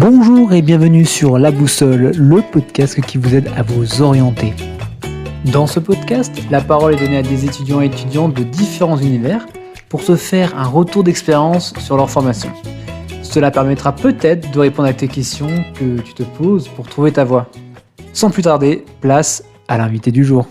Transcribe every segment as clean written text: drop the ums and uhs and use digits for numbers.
Bonjour et bienvenue sur La Boussole, le podcast qui vous aide à vous orienter. Dans ce podcast, la parole est donnée à des étudiants et étudiantes de différents univers pour se faire un retour d'expérience sur leur formation. Cela permettra peut-être de répondre à tes questions que tu te poses pour trouver ta voie. Sans plus tarder, place à l'invité du jour.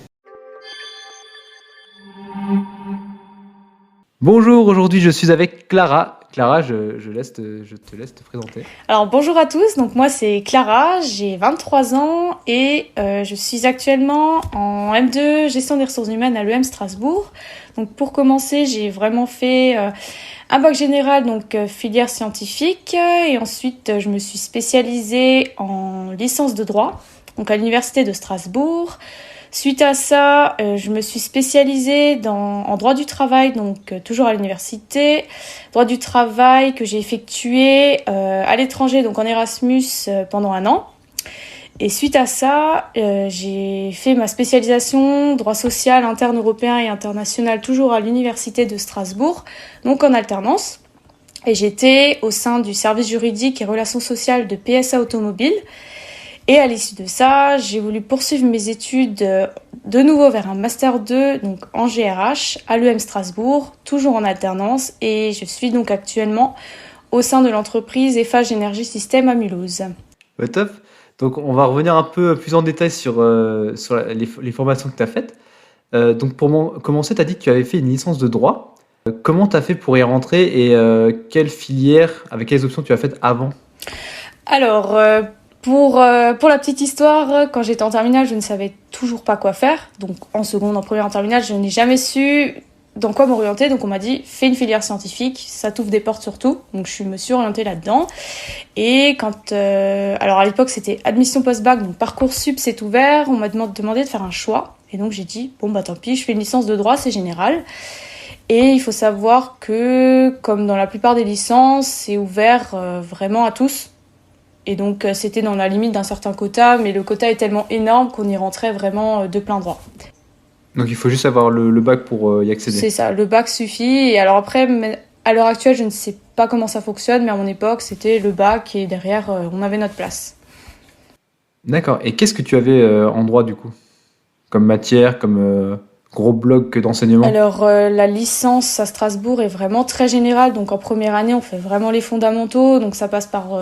Bonjour, aujourd'hui je suis avec Clara. Clara, je te laisse te présenter. Alors bonjour à tous, donc moi c'est Clara, j'ai 23 ans et je suis actuellement en M2 gestion des ressources humaines à l'EM Strasbourg. Donc pour commencer, j'ai vraiment fait un bac général, donc filière scientifique, et ensuite je me suis spécialisée en licence de droit, donc à l'université de Strasbourg. Suite à ça, je me suis spécialisée en droit du travail, donc toujours à l'université. Droit du travail que j'ai effectué à l'étranger, donc en Erasmus pendant 1 an. Et suite à ça, j'ai fait ma spécialisation droit social interne européen et international toujours à l'université de Strasbourg, donc en alternance. Et j'étais au sein du service juridique et relations sociales de PSA Automobile. Et à l'issue de ça, j'ai voulu poursuivre mes études de nouveau vers un Master 2, donc en GRH, à l'EM Strasbourg, toujours en alternance. Et je suis donc actuellement au sein de l'entreprise Eiffage Énergie Système à Mulhouse. Top. Donc on va revenir un peu plus en détail sur les formations que tu as faites. Donc pour commencer, tu as dit que tu avais fait une licence de droit. Comment tu as fait pour y rentrer et quelle filière, avec quelles options tu as faites avant ? Alors, pour la petite histoire, quand j'étais en terminale, je ne savais toujours pas quoi faire. Donc en seconde, en première, en terminale, je n'ai jamais su dans quoi m'orienter. Donc on m'a dit, fais une filière scientifique, ça t'ouvre des portes surtout. Donc je me suis orientée là-dedans. Et alors à l'époque, c'était admission post-bac, donc Parcoursup s'est ouvert. On m'a demandé de faire un choix. Et donc j'ai dit, bon bah tant pis, je fais une licence de droit, c'est général. Et il faut savoir que, comme dans la plupart des licences, c'est ouvert vraiment à tous. Et donc, c'était dans la limite d'un certain quota, mais le quota est tellement énorme qu'on y rentrait vraiment de plein droit. Donc, il faut juste avoir le bac pour y accéder. C'est ça, le bac suffit. Et alors après, à l'heure actuelle, je ne sais pas comment ça fonctionne, mais à mon époque, c'était le bac et derrière, on avait notre place. D'accord. Et qu'est-ce que tu avais en droit, du coup ? Comme matière, comme gros bloc d'enseignement ? Alors, la licence à Strasbourg est vraiment très générale. Donc, en première année, on fait vraiment les fondamentaux. Donc, ça passe par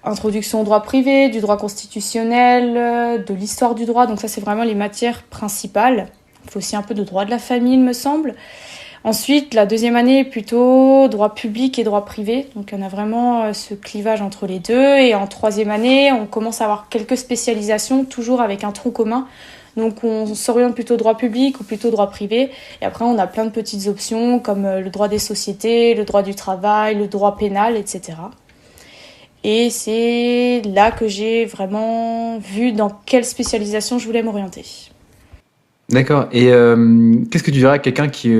introduction au droit privé, du droit constitutionnel, de l'histoire du droit. Donc ça, c'est vraiment les matières principales. Il faut aussi un peu de droit de la famille, il me semble. Ensuite, la deuxième année est plutôt droit public et droit privé. Donc on a vraiment ce clivage entre les deux. Et en troisième année, on commence à avoir quelques spécialisations, toujours avec un tronc commun. Donc on s'oriente plutôt droit public ou plutôt droit privé. Et après, on a plein de petites options comme le droit des sociétés, le droit du travail, le droit pénal, etc. Et c'est là que j'ai vraiment vu dans quelle spécialisation je voulais m'orienter. D'accord. Et qu'est-ce que tu dirais à quelqu'un qui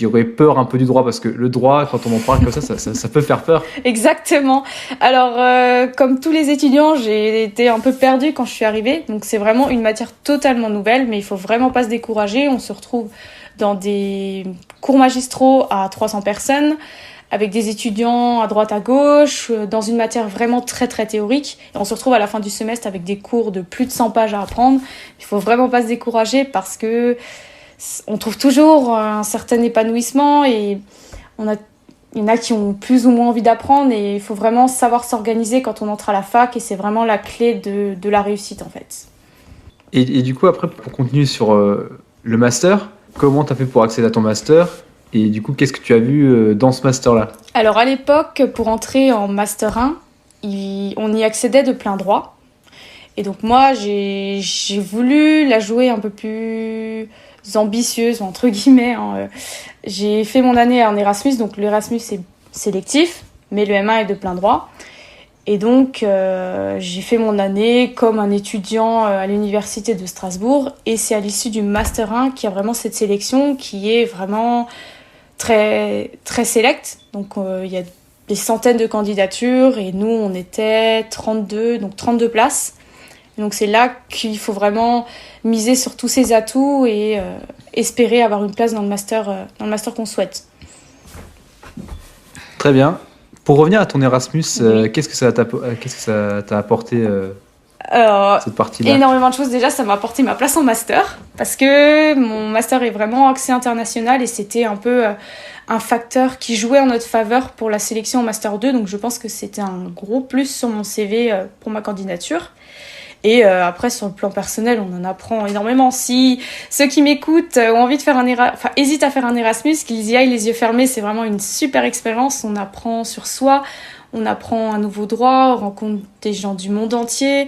aurait peur un peu du droit ? Parce que le droit, quand on en parle comme ça peut faire peur. Exactement. Alors, comme tous les étudiants, j'ai été un peu perdue quand je suis arrivée. Donc, c'est vraiment une matière totalement nouvelle, mais il faut vraiment pas se décourager. On se retrouve dans des cours magistraux à 300 personnes, avec des étudiants à droite à gauche, dans une matière vraiment très très théorique. Et on se retrouve à la fin du semestre avec des cours de plus de 100 pages à apprendre. Il faut vraiment pas se décourager parce que on trouve toujours un certain épanouissement et il y en a qui ont plus ou moins envie d'apprendre et il faut vraiment savoir s'organiser quand on entre à la fac et c'est vraiment la clé de la réussite en fait. Et du coup, après, pour continuer sur le master, comment tu as fait pour accéder à ton master ? Et du coup, qu'est-ce que tu as vu dans ce master-là ? Alors à l'époque, pour entrer en master 1, on y accédait de plein droit. Et donc moi, j'ai voulu la jouer un peu plus ambitieuse, entre guillemets. J'ai fait mon année en Erasmus, donc l'Erasmus c'est sélectif, mais le M1 est de plein droit. Et donc j'ai fait mon année comme un étudiant à l'université de Strasbourg. Et c'est à l'issue du master 1 qu'il y a vraiment cette sélection qui est vraiment très, très select. Donc, il y a des centaines de candidatures et nous, on était 32, donc 32 places. Et donc, c'est là qu'il faut vraiment miser sur tous ses atouts et espérer avoir une place dans le master qu'on souhaite. Très bien. Pour revenir à ton Erasmus, Oui. qu'est-ce que ça t'a apporté Alors, cette partie-là? énormément de choses. Déjà, ça m'a apporté ma place en master parce que mon master est vraiment axé international et c'était un peu un facteur qui jouait en notre faveur pour la sélection en master 2. Donc, je pense que c'était un gros plus sur mon CV pour ma candidature. Et après, sur le plan personnel, on en apprend énormément. Si ceux qui m'écoutent ont envie de faire hésitent à faire un Erasmus, qu'ils y aillent les yeux fermés, c'est vraiment une super expérience. On apprend sur soi, on apprend un nouveau droit, on rencontre des gens du monde entier.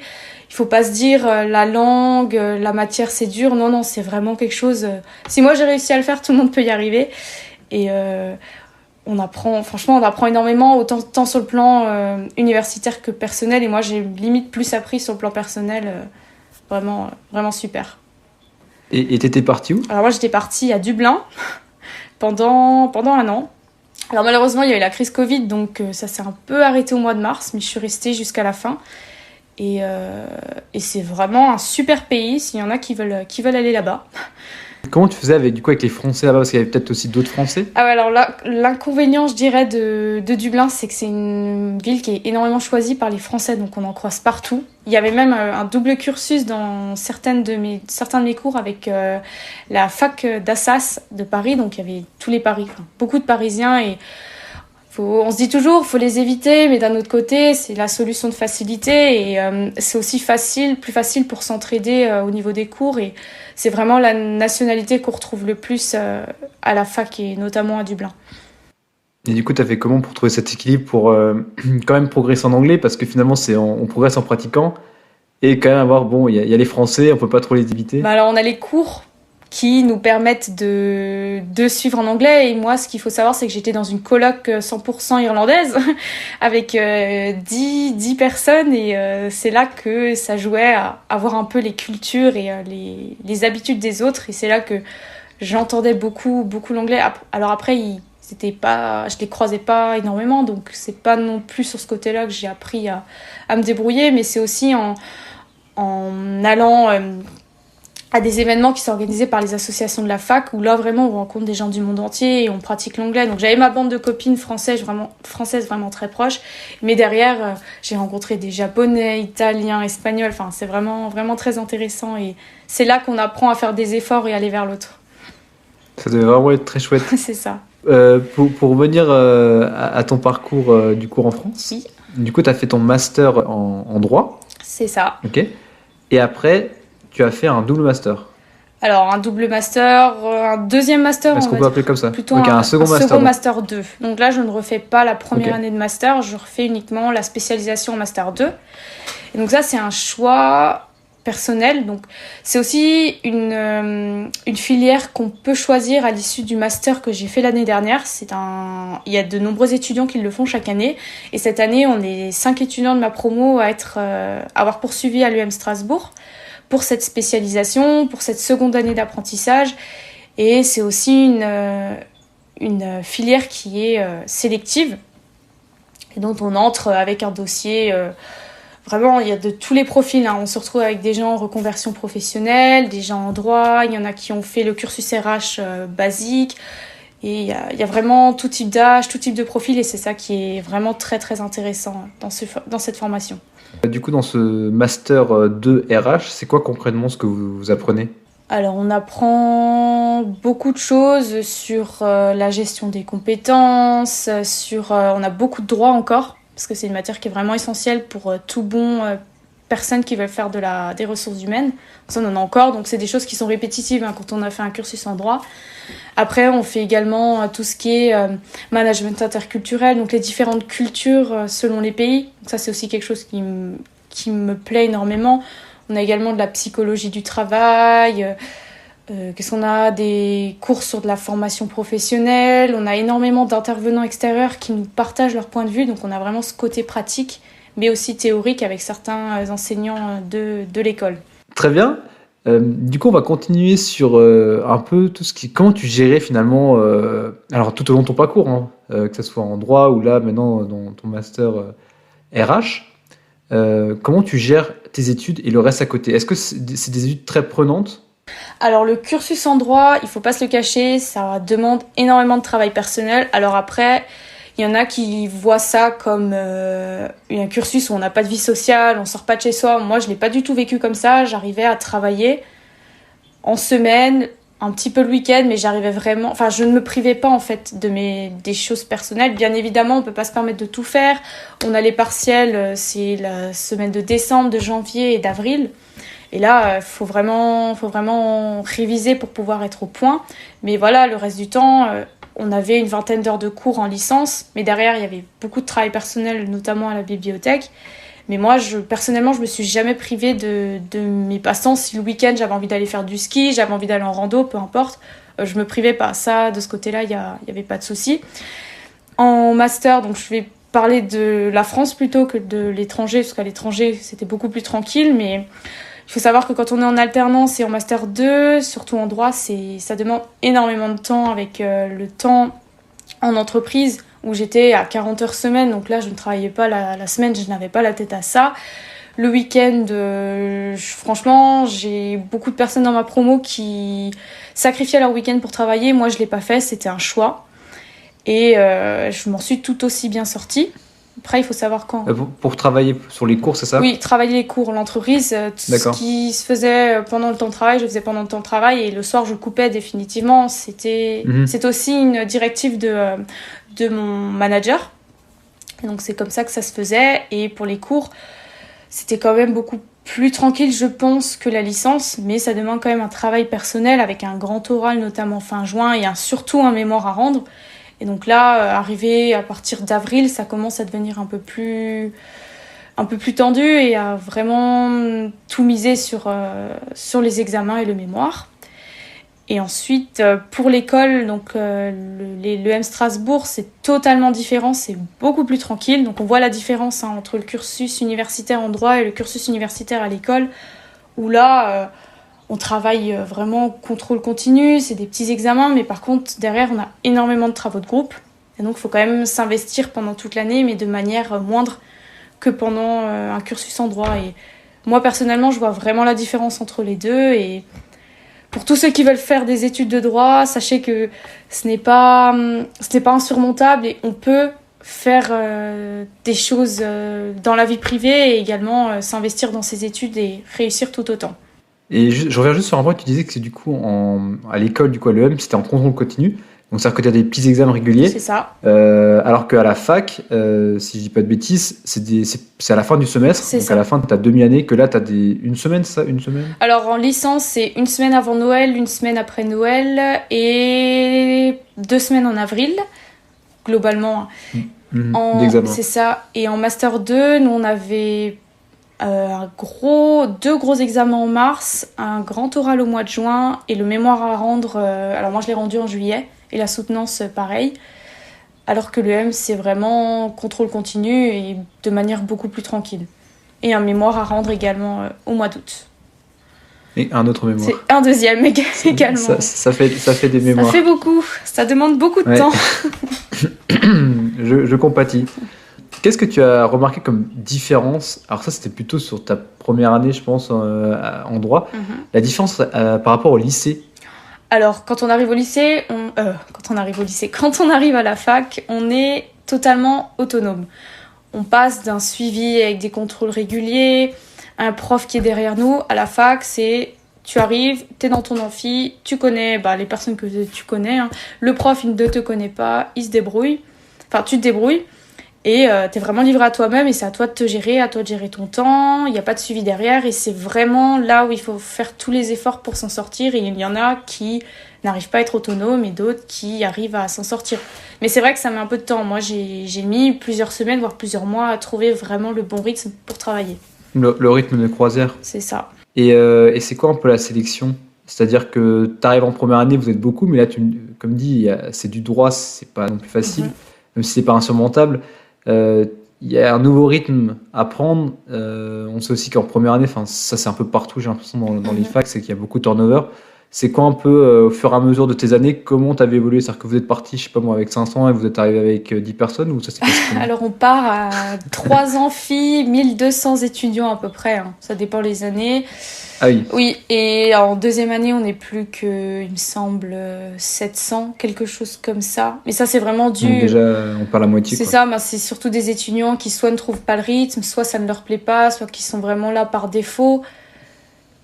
Il faut pas se dire la langue, la matière c'est dur. Non, non, c'est vraiment quelque chose. Si moi j'ai réussi à le faire, tout le monde peut y arriver. Et franchement, on apprend énormément, autant tant sur le plan universitaire que personnel. Et moi, j'ai limite plus appris sur le plan personnel. Vraiment, vraiment super. Et t'étais parti où? Alors moi, j'étais partie à Dublin pendant un an. Alors malheureusement, il y a eu la crise Covid, donc ça s'est un peu arrêté au mois de mars, mais je suis restée jusqu'à la fin. Et c'est vraiment un super pays s'il y en a qui veulent aller là-bas. Comment tu faisais avec les Français là-bas? Parce qu'il y avait peut-être aussi d'autres Français. Ah ouais, alors là, l'inconvénient, je dirais, de Dublin, c'est que c'est une ville qui est énormément choisie par les Français, donc on en croise partout. Il y avait même un double cursus dans certains de mes cours avec la fac d'Assas de Paris, donc il y avait tous les Paris, enfin, beaucoup de Parisiens et on se dit toujours, faut les éviter, mais d'un autre côté, c'est la solution de facilité et c'est aussi plus facile pour s'entraider au niveau des cours et c'est vraiment la nationalité qu'on retrouve le plus à la fac et notamment à Dublin. Et du coup, t'as fait comment pour trouver cet équilibre pour quand même progresser en anglais? Parce que finalement, on progresse en pratiquant et quand même il y a les Français, on peut pas trop les éviter. Bah alors on a les cours qui nous permettent de suivre en anglais. Et moi, ce qu'il faut savoir, c'est que j'étais dans une coloc 100% irlandaise avec 10 personnes. Et c'est là que ça jouait à voir un peu les cultures et les habitudes des autres. Et c'est là que j'entendais beaucoup, beaucoup l'anglais. Alors après, je les croisais pas énormément. Donc, c'est pas non plus sur ce côté-là que j'ai appris à me débrouiller. Mais c'est aussi en allant à des événements qui sont organisés par les associations de la fac où là vraiment on rencontre des gens du monde entier et on pratique l'anglais. Donc j'avais ma bande de copines françaises vraiment très proches, mais derrière j'ai rencontré des japonais, italiens, espagnols, enfin c'est vraiment vraiment très intéressant et c'est là qu'on apprend à faire des efforts et aller vers l'autre. Ça devait vraiment être très chouette. C'est ça. Pour revenir à ton parcours du cours en France, Oui. Du coup, tu as fait ton master en droit. C'est ça. Ok. Et après, tu as fait un double master. Alors, un double master, un deuxième master, Est-ce on qu'on va peut dire. appeler comme ça? Plutôt Ok, un second master. second master 2. Donc là, je ne refais pas la première Ok. année de master, je refais uniquement la spécialisation en master 2. Et donc ça, c'est un choix personnel. Donc c'est aussi une filière qu'on peut choisir à l'issue du master que j'ai fait l'année dernière. Il y a de nombreux étudiants qui le font chaque année. Et cette année, on est 5 étudiants de ma promo à avoir poursuivi à l'UM Strasbourg pour cette spécialisation, pour cette seconde année d'apprentissage. Et c'est aussi une filière qui est sélective et dont on entre avec un dossier. Vraiment, il y a de tous les profils. Hein. On se retrouve avec des gens en reconversion professionnelle, des gens en droit. Il y en a qui ont fait le cursus RH basique. Et il y a vraiment tout type d'âge, tout type de profil. Et c'est ça qui est vraiment très, très intéressant dans cette formation. Du coup, dans ce master 2 RH, c'est quoi concrètement ce que vous apprenez? Alors, on apprend beaucoup de choses sur la gestion des compétences, on a beaucoup de droits encore, parce que c'est une matière qui est vraiment essentielle pour tout bon personne qui veut faire des ressources humaines. Ça, on en a encore, donc c'est des choses qui sont répétitives hein, quand on a fait un cursus en droit. Après, on fait également tout ce qui est management interculturel, donc les différentes cultures selon les pays. Donc ça, c'est aussi quelque chose qui me plaît énormément. On a également de la psychologie du travail. Qu'est-ce qu'on a? Des cours sur de la formation professionnelle. On a énormément d'intervenants extérieurs qui nous partagent leur point de vue. Donc on a vraiment ce côté pratique, mais aussi théorique avec certains enseignants de l'école. Très bien. Du coup, on va continuer sur un peu comment tu gérais finalement, alors tout au long de ton parcours, hein, que ce soit en droit ou là maintenant dans ton master RH. Comment tu gères tes études et le reste à côté? Est-ce que c'est des études très prenantes? Alors le cursus en droit, il faut pas se le cacher, ça demande énormément de travail personnel. Alors après, Il y en a qui voient ça comme un cursus où on n'a pas de vie sociale, on sort pas de chez soi. Moi, je l'ai pas du tout vécu comme ça. J'arrivais à travailler en semaine, un petit peu le week-end, mais j'arrivais vraiment... Enfin, je ne me privais pas, en fait, des choses personnelles. Bien évidemment, on peut pas se permettre de tout faire. On a les partiels, c'est la semaine de décembre, de janvier et d'avril. Et là, faut vraiment réviser pour pouvoir être au point. Mais voilà, le reste du temps, on avait une vingtaine d'heures de cours en licence. Mais derrière, il y avait beaucoup de travail personnel, notamment à la bibliothèque. Mais moi, personnellement, je me suis jamais privée de mes passe-temps. Si le week-end, j'avais envie d'aller faire du ski, j'avais envie d'aller en rando, peu importe, je me privais pas. Ça, de ce côté-là, il y avait pas de souci. En master, donc je vais parler de la France plutôt que de l'étranger, parce qu'à l'étranger, c'était beaucoup plus tranquille. Mais il faut savoir que quand on est en alternance et en master 2, surtout en droit, ça demande énormément de temps avec le temps en entreprise, où j'étais à 40 heures semaine, donc là je ne travaillais pas la semaine, je n'avais pas la tête à ça. Le week-end, franchement, j'ai beaucoup de personnes dans ma promo qui sacrifiaient leur week-end pour travailler. Moi, je ne l'ai pas fait, c'était un choix. Et je m'en suis tout aussi bien sortie. Après, il faut savoir quand. Pour travailler sur les cours, c'est ça ? Oui, travailler les cours, l'entreprise. Ce qui se faisait pendant le temps de travail, je le faisais pendant le temps de travail. Et le soir, je coupais définitivement. C'est aussi une directive de mon manager. Et donc, c'est comme ça que ça se faisait. Et pour les cours, c'était quand même beaucoup plus tranquille, je pense, que la licence. Mais ça demande quand même un travail personnel avec un grand oral, notamment fin juin, et surtout un mémoire à rendre. Et donc là, arrivé à partir d'avril, ça commence à devenir un peu plus tendu et à vraiment tout miser sur les examens et le mémoire. Et ensuite, pour l'école, donc l'EM Strasbourg, c'est totalement différent, c'est beaucoup plus tranquille. Donc on voit la différence entre le cursus universitaire en droit et le cursus universitaire à l'école, où là... on travaille vraiment contrôle continu, c'est des petits examens, mais par contre, derrière, on a énormément de travaux de groupe. Et donc, il faut quand même s'investir pendant toute l'année, mais de manière moindre que pendant un cursus en droit. Et moi, personnellement, je vois vraiment la différence entre les deux. Et pour tous ceux qui veulent faire des études de droit, sachez que ce n'est pas insurmontable et on peut faire des choses dans la vie privée et également s'investir dans ses études et réussir tout autant. Et je reviens juste sur un point, tu disais que c'est du coup à l'école, du coup à l'EM, c'était en contrôle continu. Donc ça veut dire que tu as des petits examens réguliers. C'est ça. Alors qu'à la fac, si je dis pas de bêtises, c'est à la fin du semestre. C'est donc ça. à la fin de ta demi-année, que là tu as une semaine, c'est ça ? Une semaine ? Alors en licence, c'est une semaine avant Noël, une semaine après Noël et 2 semaines en avril, globalement. D'examen. C'est ça. Et en Master 2, nous on avait... 2 gros examens en mars, un grand oral au mois de juin et le mémoire à rendre, alors moi je l'ai rendu en juillet et la soutenance pareil, alors que l'EM c'est vraiment contrôle continu et de manière beaucoup plus tranquille. Et un mémoire à rendre également au mois d'août. Et un autre mémoire. C'est un deuxième également. Ça fait des mémoires. Ça fait beaucoup, ça demande beaucoup de temps. Je compatis. Qu'est-ce que tu as remarqué comme différence ? Alors ça, c'était plutôt sur ta première année, je pense, en droit. La différence par rapport au lycée. Alors, quand on arrive à la fac, on est totalement autonome. On passe d'un suivi avec des contrôles réguliers, un prof qui est derrière nous. À la fac, tu arrives, t'es dans ton amphi, tu connais les personnes que tu connais. Le prof, il ne te connaît pas, il se débrouille. Enfin, tu te débrouilles. Et t'es vraiment livré à toi-même et c'est à toi de te gérer, à toi de gérer ton temps. Il n'y a pas de suivi derrière et c'est vraiment là où il faut faire tous les efforts pour s'en sortir. Et il y en a qui n'arrivent pas à être autonomes et d'autres qui arrivent à s'en sortir. Mais c'est vrai que ça met un peu de temps. Moi, j'ai mis plusieurs semaines, voire plusieurs mois à trouver vraiment le bon rythme pour travailler. Le rythme de croisière. C'est ça. Et c'est quoi un peu la sélection ? C'est-à-dire que t'arrives en première année, vous êtes beaucoup, mais là, comme dit, c'est du droit, c'est pas non plus facile, même si c'est pas insurmontable. Il y a un nouveau rythme à prendre. On sait aussi qu'en première année, ça c'est un peu partout, j'ai l'impression dans les facs, c'est qu'il y a beaucoup de turnover. C'est quoi un peu, au fur et à mesure de tes années, comment tu avais évolué? C'est-à-dire que vous êtes parti, je sais pas moi, avec 500 et vous êtes arrivé avec 10 personnes ou ça s'est passé comment? Alors on part à 3 amphis, 1200 étudiants à peu près, hein. Ça dépend les années. Ah oui, Oui, et en deuxième année, on n'est plus que, il me semble, 700, quelque chose comme ça. Mais ça, c'est vraiment donc dû. déjà, on perd la moitié, C'est quoi. ça, mais c'est surtout des étudiants qui soit ne trouvent pas le rythme, soit ça ne leur plaît pas, soit qui sont vraiment là par défaut.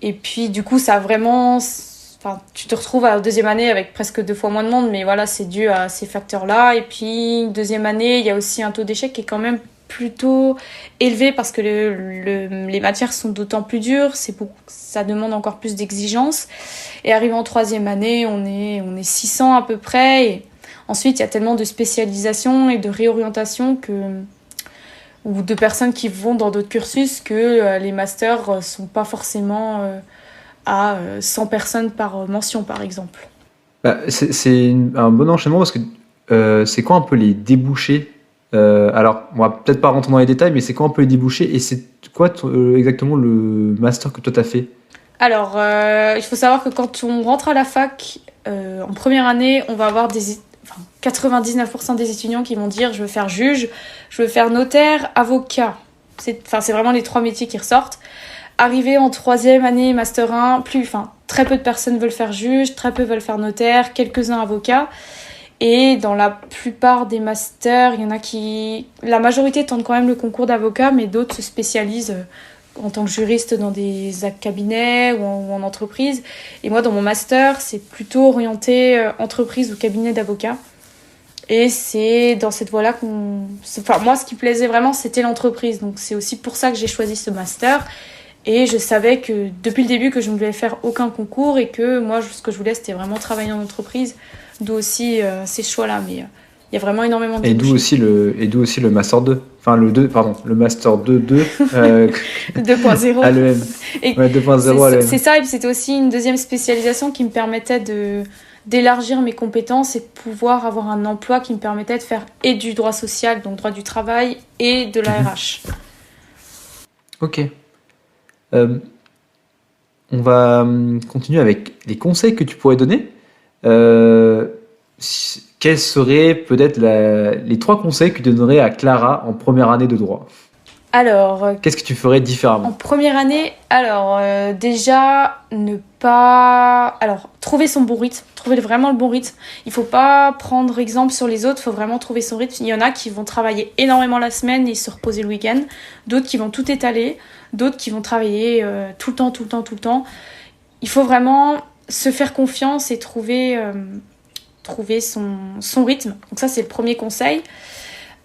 Et puis, du coup, ça a vraiment. Enfin, tu te retrouves à la deuxième année avec presque 2 fois moins de monde, mais voilà, c'est dû à ces facteurs-là. Et puis, deuxième année, il y a aussi un taux d'échec qui est quand même plutôt élevé parce que les matières sont d'autant plus dures, ça demande encore plus d'exigences. Et arrivé en troisième année, on est 600 à peu près. Et ensuite, il y a tellement de spécialisation et de réorientation ou de personnes qui vont dans d'autres cursus que les masters sont pas forcément à 100 personnes par mention, par exemple. Bah, un bon enchaînement parce que c'est quoi un peu les débouchés? Alors, on va peut-être pas rentrer dans les détails, mais c'est quoi un peu les débouchés et c'est quoi exactement le master que toi t'as fait? Alors, il faut savoir que quand on rentre à la fac, en première année, on va avoir 99% des étudiants qui vont dire je veux faire juge, je veux faire notaire, avocat. C'est vraiment les 3 métiers qui ressortent. Arrivé en troisième année, master 1, très peu de personnes veulent faire juge, très peu veulent faire notaire, quelques-uns avocats. Et dans la plupart des masters, il y en a la majorité tente quand même le concours d'avocat, mais d'autres se spécialisent en tant que juriste dans des cabinets ou en entreprise. Et moi, dans mon master, c'est plutôt orienté entreprise ou cabinet d'avocat. Et c'est dans cette voie-là moi, ce qui plaisait vraiment, c'était l'entreprise. Donc, c'est aussi pour ça que j'ai choisi ce master. Et je savais que depuis le début que je ne voulais faire aucun concours et que moi, ce que je voulais, c'était vraiment travailler en entreprise. D'où aussi ces choix-là. Mais il y a vraiment énormément de Et d'où aussi le master 2. Enfin, le master 2 2.0. à l'EM. Et Ouais, 2.0 à l'EM. c'est ça, et puis c'était aussi une deuxième spécialisation qui me permettait d'élargir mes compétences et de pouvoir avoir un emploi qui me permettait de faire et du droit social, donc droit du travail, et de la RH. Ok. On va continuer avec les conseils que tu pourrais donner. Quels seraient peut-être les 3 conseils que tu donnerais à Clara en première année de droit? Alors, Qu'est-ce que tu ferais en différemment? première année, déjà, ne pas... Alors, trouver son bon rythme, trouver vraiment le bon rythme. Il faut pas prendre exemple sur les autres, il faut vraiment trouver son rythme. Il y en a qui vont travailler énormément la semaine et se reposer le week-end. D'autres qui vont tout étaler. D'autres qui vont travailler tout le temps. Il faut vraiment se faire confiance et trouver son rythme. Donc ça, c'est le premier conseil.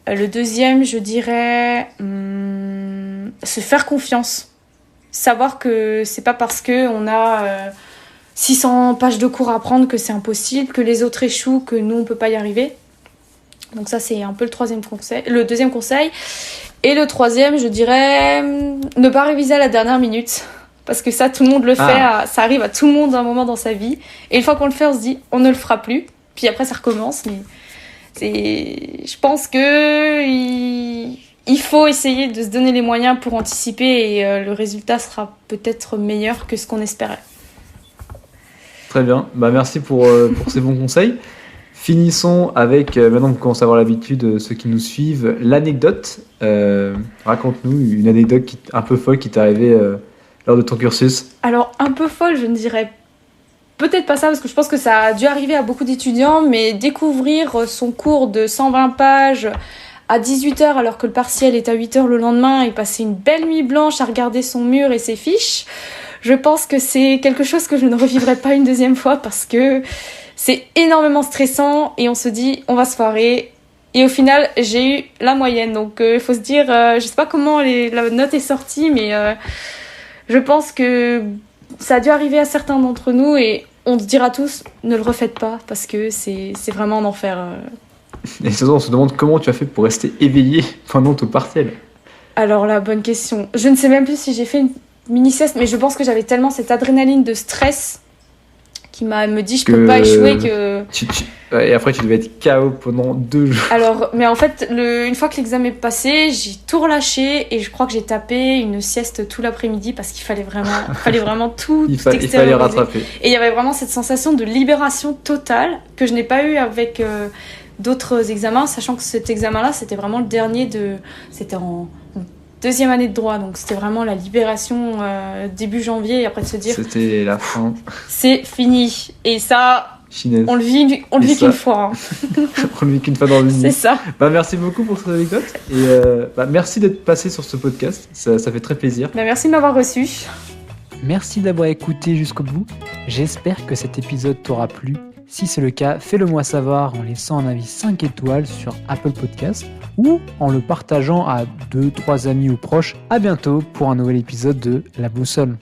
Le deuxième, je dirais se faire confiance. Savoir que c'est pas parce qu'on a 600 pages de cours à apprendre que c'est impossible, que les autres échouent, que nous, on peut pas y arriver. Donc ça, c'est un peu le deuxième conseil. Et le troisième, je dirais ne pas réviser à la dernière minute. Parce que ça, tout le monde le fait. Ça arrive à tout le monde à un moment dans sa vie. Et une fois qu'on le fait, on se dit on ne le fera plus. Puis après, ça recommence. Mais je pense que il faut essayer de se donner les moyens pour anticiper et le résultat sera peut-être meilleur que ce qu'on espérait. Très bien. Bah, merci pour ces bons conseils. Finissons avec, maintenant que vous commencez à avoir l'habitude, ceux qui nous suivent, l'anecdote. Raconte-nous une anecdote un peu folle qui t'est arrivée lors de ton cursus. Alors, un peu folle, je ne dirais peut-être pas ça, parce que je pense que ça a dû arriver à beaucoup d'étudiants, mais découvrir son cours de 120 pages à 18h alors que le partiel est à 8h le lendemain et passer une belle nuit blanche à regarder son mur et ses fiches, je pense que c'est quelque chose que je ne revivrai pas une deuxième fois parce que c'est énormément stressant et on se dit on va se foirer. Et au final, j'ai eu la moyenne. Donc il faut se dire, je sais pas comment la note est sortie, mais je pense que ça a dû arriver à certains d'entre nous et on se dira tous, ne le refaites pas parce que c'est vraiment un enfer. Et surtout, on se demande comment tu as fait pour rester éveillé pendant tout le partiel. Alors la bonne question. Je ne sais même plus si j'ai fait une mini-sieste, mais je pense que j'avais tellement cette adrénaline de stress qui me dit je peux pas échouer que... Et après, tu devais être KO pendant 2 jours. Alors, mais en fait, une fois que l'examen est passé, j'ai tout relâché et je crois que j'ai tapé une sieste tout l'après-midi parce qu'il fallait vraiment tout Il fallait extérioriser. rattraper. Et il y avait vraiment cette sensation de libération totale que je n'ai pas eue avec d'autres examens, sachant que cet examen-là, c'était vraiment le dernier c'était en 2e année de droit, donc c'était vraiment la libération début janvier et après de se dire... C'était la fin. C'est fini. Et ça... Chinaise. On le vit qu'une fois. Hein. On le vit qu'une fois dans une vie. C'est ça. Merci beaucoup pour cette anecdote. Et merci d'être passé sur ce podcast. Ça fait très plaisir. Merci de m'avoir reçu. Merci d'avoir écouté jusqu'au bout. J'espère que cet épisode t'aura plu. Si c'est le cas, fais-le moi savoir en laissant un avis 5 étoiles sur Apple Podcasts ou en le partageant à 2-3 amis ou proches. À bientôt pour un nouvel épisode de La Boussole.